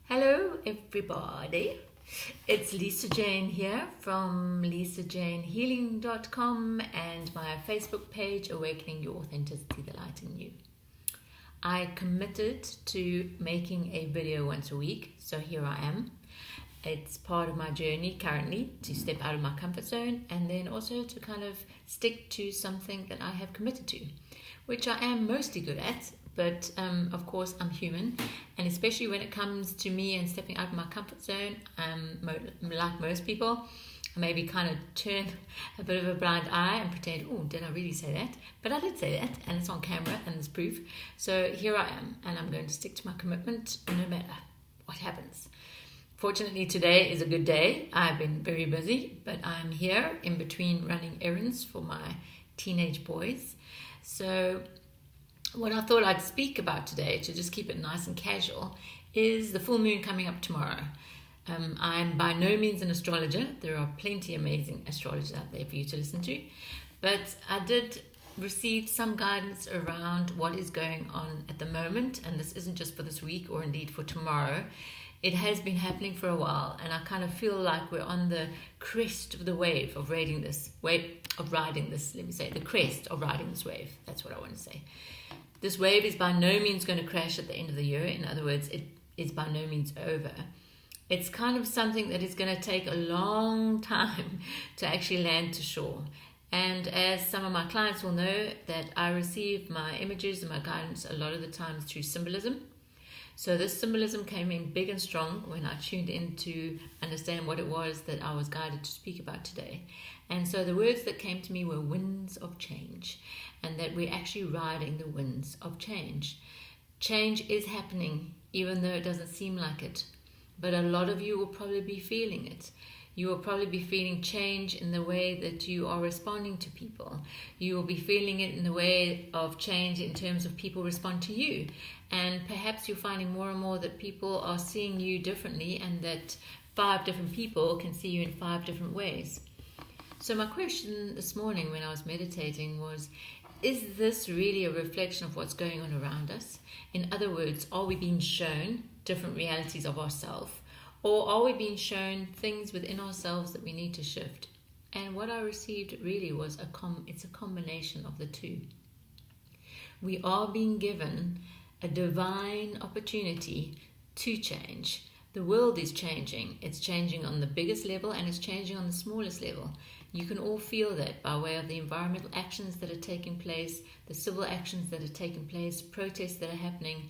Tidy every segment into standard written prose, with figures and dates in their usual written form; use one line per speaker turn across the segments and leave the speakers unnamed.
Hello everybody, it's Lisa Jane here from lisajanehealing.com and my Facebook page Awakening Your Authenticity, the Light in You. I committed to making a video once a week, so here I am. It's part of my journey currently to step out of my comfort zone and then also to kind of stick to something that I have committed to, which I am mostly good at. But of course, I'm human, and especially when it comes to me and stepping out of my comfort zone, like most people, I maybe kind of turn a bit of a blind eye and pretend, oh, did I really say that? But I did say that, and it's on camera, and there's proof. So here I am, and I'm going to stick to my commitment no matter what happens. Fortunately, today is a good day. I've been very busy, but I'm here in between running errands for my teenage boys. So what I thought I'd speak about today, to just keep it nice and casual, is the full moon coming up tomorrow. I'm by no means an astrologer. There are plenty of amazing astrologers out there for you to listen to. But I did receive some guidance around what is going on at the moment. And this isn't just for this week or indeed for tomorrow. It has been happening for a while. And I kind of feel like we're on the crest of the wave of riding this, the crest of riding this wave. That's what I want to say. This wave is by no means going to crash at the end of the year. In other words, it is by no means over. It's kind of something that is going to take a long time to actually land to shore. And as some of my clients will know, that I receive my images and my guidance a lot of the times through symbolism. So this symbolism came in big and strong when I tuned in to understand what it was that I was guided to speak about today. And so the words that came to me were winds of change, and that we're actually riding the winds of change. Change is happening, even though it doesn't seem like it. But a lot of you will probably be feeling it. You will probably be feeling change in the way that you are responding to people. You will be feeling it in the way of change in terms of people respond to you. And perhaps you're finding more and more that people are seeing you differently, and that 5 different people can see you in 5 different ways. So my question this morning when I was meditating was, is this really a reflection of what's going on around us? In other words, are we being shown different realities of ourselves? Or are we being shown things within ourselves that we need to shift? And what I received really was it's a combination of the two. We are being given a divine opportunity to change. The world is changing. It's changing on the biggest level and it's changing on the smallest level. You can all feel that by way of the environmental actions that are taking place, the civil actions that are taking place, protests that are happening.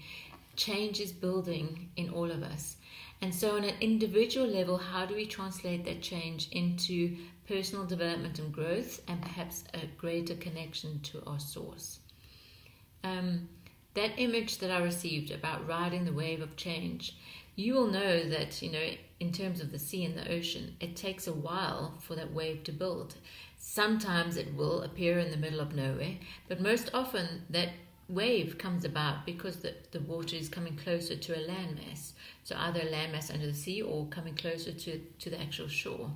Change is building in all of us. And so on an individual level, how do we translate that change into personal development and growth, and perhaps a greater connection to our source? That image that I received about riding the wave of change, you will know that, in terms of the sea and the ocean, it takes a while for that wave to build. Sometimes it will appear in the middle of nowhere, but most often that wave comes about because the water is coming closer to a landmass. So either a landmass under the sea or coming closer to the actual shore.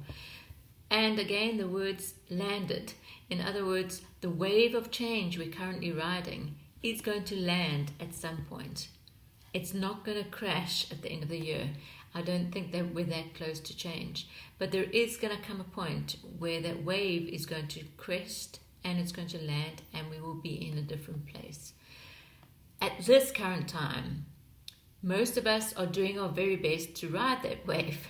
And again, the words landed. In other words, the wave of change we're currently riding is going to land at some point. It's not going to crash at the end of the year. I don't think that we're that close to change. But there is going to come a point where that wave is going to crest and it's going to land, and we will be in a different place. At this current time, most of us are doing our very best to ride that wave.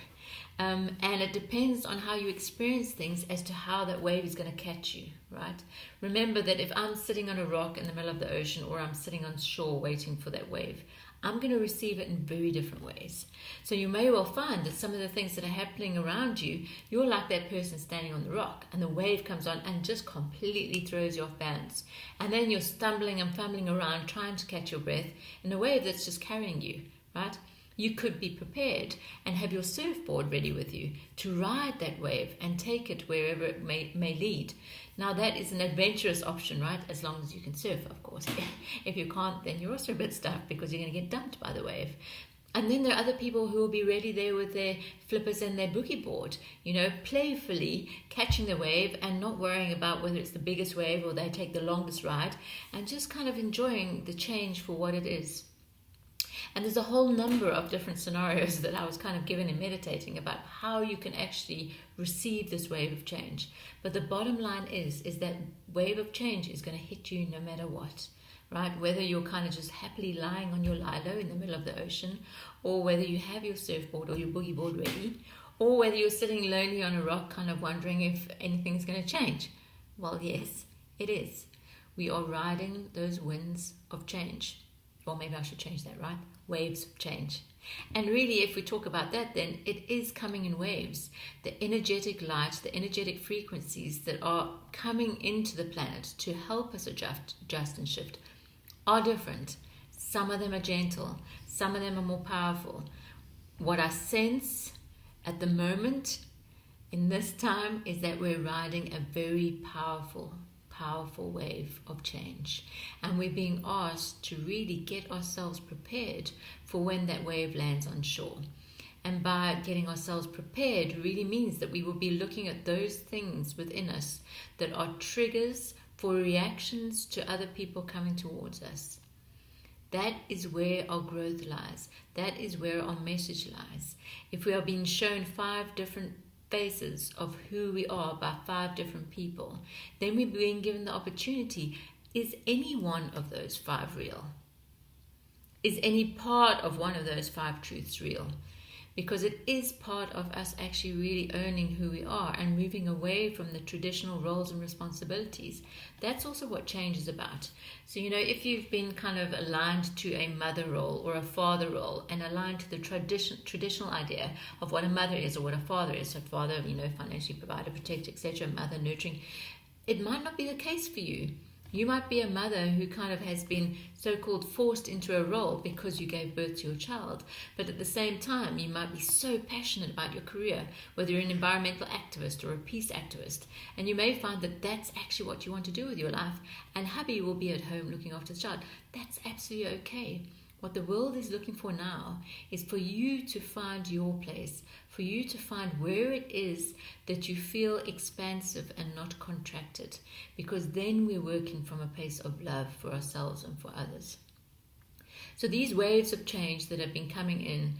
And it depends on how you experience things as to how that wave is going to catch you, right? Remember that if I'm sitting on a rock in the middle of the ocean, or I'm sitting on shore waiting for that wave, I'm going to receive it in very different ways. So you may well find that some of the things that are happening around you, you're like that person standing on the rock, and the wave comes on and just completely throws you off balance. And then you're stumbling and fumbling around trying to catch your breath in a wave that's just carrying you, right? You could be prepared and have your surfboard ready with you to ride that wave and take it wherever it may lead. Now that is an adventurous option, right? As long as you can surf, of course. If you can't, then you're also a bit stuck because you're going to get dumped by the wave. And then there are other people who will be ready there with their flippers and their boogie board, playfully catching the wave and not worrying about whether it's the biggest wave or they take the longest ride, and just kind of enjoying the change for what it is. And there's a whole number of different scenarios that I was kind of given in meditating about how you can actually receive this wave of change. But the bottom line is that wave of change is going to hit you no matter what, right? Whether you're kind of just happily lying on your lilo in the middle of the ocean, or whether you have your surfboard or your boogie board ready, or whether you're sitting lonely on a rock kind of wondering if anything's going to change. Well, yes, it is. We are riding those winds of change. Or maybe I should change that, right? Waves of change. And really, if we talk about that, then it is coming in waves. The energetic light, the energetic frequencies that are coming into the planet to help us adjust and shift are different. Some of them are gentle. Some of them are more powerful. What I sense at the moment in this time is that we're riding a very powerful wave of change, and we're being asked to really get ourselves prepared for when that wave lands on shore. And by getting ourselves prepared really means that we will be looking at those things within us that are triggers for reactions to other people coming towards us. That is where our growth lies. That is where our message lies. If we are being shown 5 different faces of who we are by 5 different people, then we're being given the opportunity, is any one of those 5 real? Is any part of one of those 5 truths real? Because it is part of us actually really owning who we are and moving away from the traditional roles and responsibilities. That's also what change is about. So, if you've been kind of aligned to a mother role or a father role and aligned to the traditional idea of what a mother is or what a father is, so father, financially provider, protector, etc., mother, nurturing, it might not be the case for you. You might be a mother who kind of has been so-called forced into a role because you gave birth to your child. But at the same time, you might be so passionate about your career, whether you're an environmental activist or a peace activist. And you may find that that's actually what you want to do with your life. And hubby will be at home looking after the child. That's absolutely okay. What the world is looking for now is for you to find your place, for you to find where it is that you feel expansive and not contracted, because then we're working from a place of love for ourselves and for others. So these waves of change that have been coming in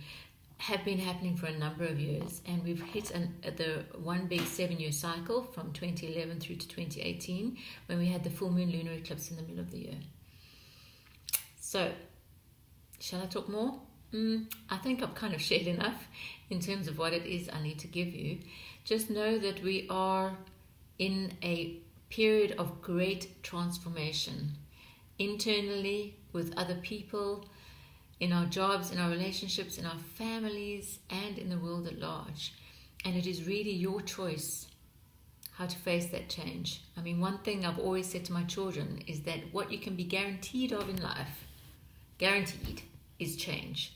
have been happening for a number of years, and we've hit the one big 7-year cycle from 2011 through to 2018, when we had the full moon lunar eclipse in the middle of the year. So, shall I talk more? I think I've kind of shared enough in terms of what it is I need to give you. Just know that we are in a period of great transformation, internally, with other people, in our jobs, in our relationships, in our families, and in the world at large. And it is really your choice how to face that change. I mean, one thing I've always said to my children is that what you can be guaranteed of in life, guaranteed, is change,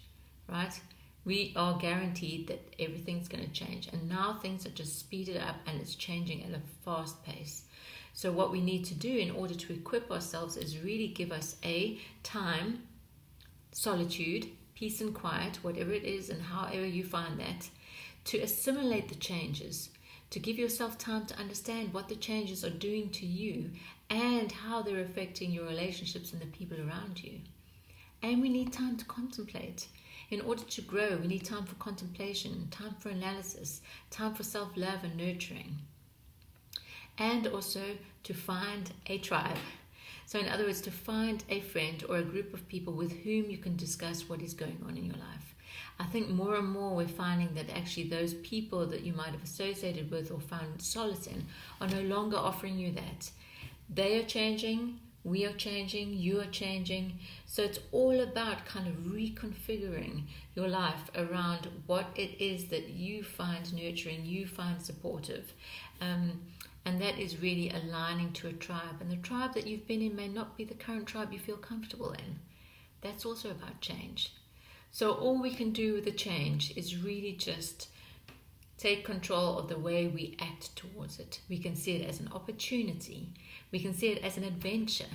right? We are guaranteed that everything's going to change, and now things are just speeded up and it's changing at a fast pace. So what we need to do in order to equip ourselves is really give us a time, solitude, peace and quiet, whatever it is and however you find that, to assimilate the changes, to give yourself time to understand what the changes are doing to you and how they're affecting your relationships and the people around you. And we need time to contemplate. In order to grow, we need time for contemplation, time for analysis, time for self-love and nurturing. And also to find a tribe. So in other words, to find a friend or a group of people with whom you can discuss what is going on in your life. I think more and more we're finding that actually those people that you might have associated with or found solace in are no longer offering you that. They are changing. We are changing, you are changing. So it's all about kind of reconfiguring your life around what it is that you find nurturing, you find supportive. And that is really aligning to a tribe. And the tribe that you've been in may not be the current tribe you feel comfortable in. That's also about change. So all we can do with the change is really just take control of the way we act towards it. We can see it as an opportunity. We can see it as an adventure.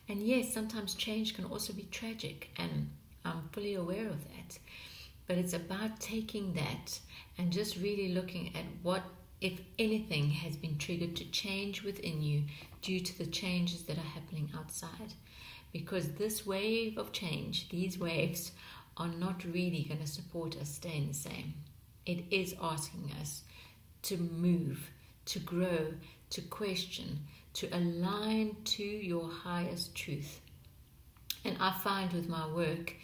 And yes, sometimes change can also be tragic, and I'm fully aware of that. But it's about taking that and just really looking at what, if anything, has been triggered to change within you due to the changes that are happening outside. Because this wave of change, these waves, are not really going to support us staying the same. It is asking us to move, to grow, to question, to align to your highest truth. And I find with my work,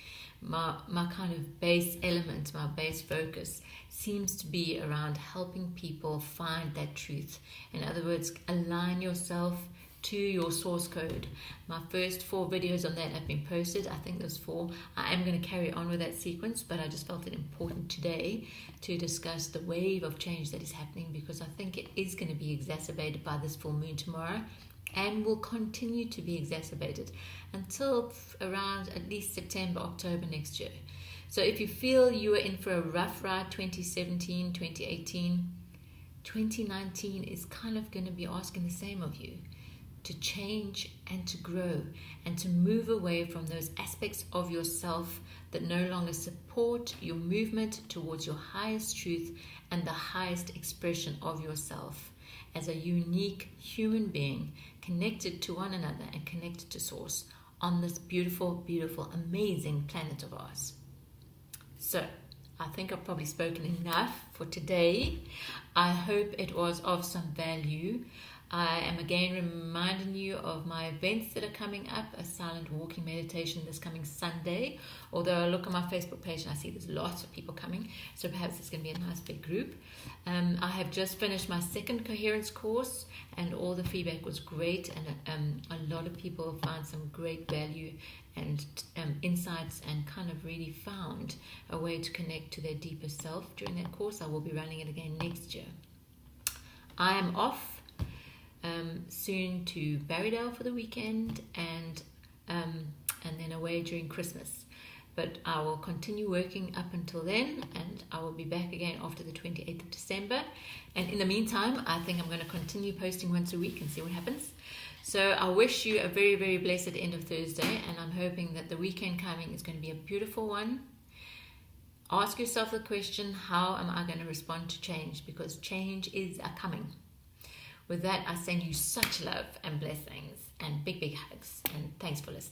my kind of base element, my base focus seems to be around helping people find that truth. In other words, align yourself to your source code. My first 4 videos on that have been posted. I think there's 4. I am going to carry on with that sequence, but I just felt it important today to discuss the wave of change that is happening, because I think it is going to be exacerbated by this full moon tomorrow, and will continue to be exacerbated until around at least September, October next year. So if you feel you were in for a rough ride 2017, 2018, 2019 is kind of going to be asking the same of you, to change and to grow and to move away from those aspects of yourself that no longer support your movement towards your highest truth and the highest expression of yourself as a unique human being connected to one another and connected to source on this beautiful, beautiful, amazing planet of ours. So I think I've probably spoken enough for today. I hope it was of some value. I am again reminding you of my events that are coming up, a silent walking meditation this coming Sunday. Although I look on my Facebook page and I see there's lots of people coming, so perhaps it's going to be a nice big group. I have just finished my 2nd coherence course, and all the feedback was great, and a lot of people found some great value and insights, and kind of really found a way to connect to their deeper self during that course. I will be running it again next year. I am off soon to Barrydale for the weekend, and then away during Christmas. But I will continue working up until then, and I will be back again after the 28th of December. And in the meantime, I think I'm going to continue posting once a week and see what happens. So I wish you a very, very blessed end of Thursday, and I'm hoping that the weekend coming is going to be a beautiful one. Ask yourself the question, how am I going to respond to change? Because change is coming. With that, I send you such love and blessings and big, big hugs. And thanks for listening.